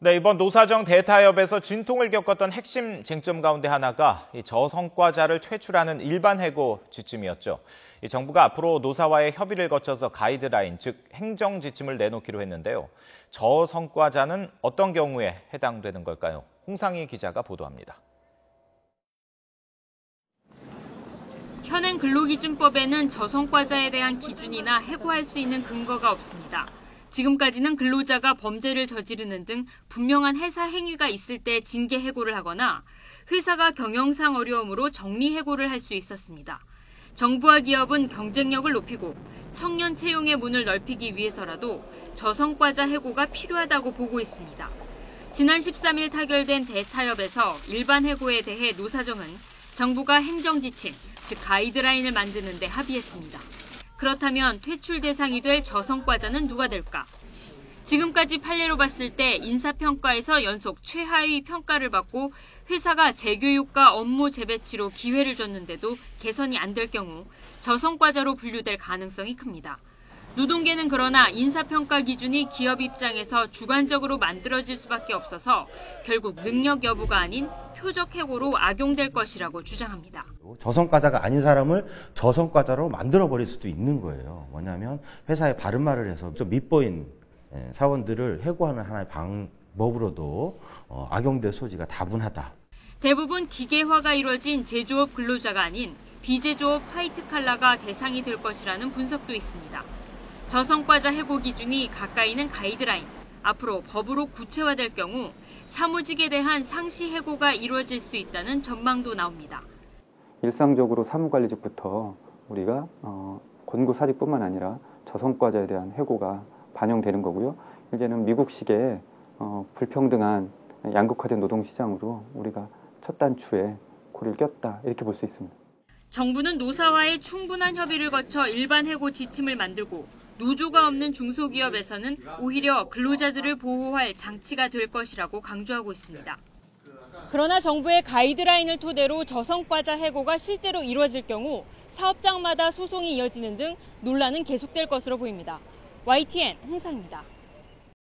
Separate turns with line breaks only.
네, 이번 노사정 대타협에서 진통을 겪었던 핵심 쟁점 가운데 하나가 이 저성과자를 퇴출하는 일반 해고 지침이었죠. 이 정부가 앞으로 노사와의 협의를 거쳐서 가이드라인, 즉 행정 지침을 내놓기로 했는데요. 저성과자는 어떤 경우에 해당되는 걸까요? 홍상희 기자가 보도합니다.
현행 근로기준법에는 저성과자에 대한 기준이나 해고할 수 있는 근거가 없습니다. 지금까지는 근로자가 범죄를 저지르는 등 분명한 해사 행위가 있을 때 징계 해고를 하거나 회사가 경영상 어려움으로 정리 해고를 할 수 있었습니다. 정부와 기업은 경쟁력을 높이고 청년 채용의 문을 넓히기 위해서라도 저성과자 해고가 필요하다고 보고 있습니다. 지난 13일 타결된 대타협에서 일반 해고에 대해 노사정은 정부가 행정지침, 즉 가이드라인을 만드는 데 합의했습니다. 그렇다면 퇴출 대상이 될 저성과자는 누가 될까? 지금까지 판례로 봤을 때 인사평가에서 연속 최하위 평가를 받고 회사가 재교육과 업무 재배치로 기회를 줬는데도 개선이 안 될 경우 저성과자로 분류될 가능성이 큽니다. 노동계는 그러나 인사평가 기준이 기업 입장에서 주관적으로 만들어질 수밖에 없어서 결국 능력 여부가 아닌 표적 해고로 악용될 것이라고 주장합니다.
저성과자가 아닌 사람을 저성과자로 만들어버릴 수도 있는 거예요. 뭐냐면 회사에 바른 말을 해서 좀 밉보인 사원들을 해고하는 하나의 방법으로도 악용될 소지가 다분하다.
대부분 기계화가 이루어진 제조업 근로자가 아닌 비제조업 화이트칼라가 대상이 될 것이라는 분석도 있습니다. 저성과자 해고 기준이 가까이는 가이드라인, 앞으로 법으로 구체화될 경우 사무직에 대한 상시 해고가 이루어질 수 있다는 전망도 나옵니다.
일상적으로 사무관리직부터 우리가 권고사직뿐만 아니라 저성과자에 대한 해고가 반영되는 거고요. 이제는 미국식의 불평등한 양극화된 노동시장으로 우리가 첫 단추에 고리를 꼈다 이렇게 볼 수 있습니다.
정부는 노사와의 충분한 협의를 거쳐 일반 해고 지침을 만들고 노조가 없는 중소기업에서는 오히려 근로자들을 보호할 장치가 될 것이라고 강조하고 있습니다. 그러나 정부의 가이드라인을 토대로 저성과자 해고가 실제로 이루어질 경우 사업장마다 소송이 이어지는 등 논란은 계속될 것으로 보입니다. YTN 홍상입니다.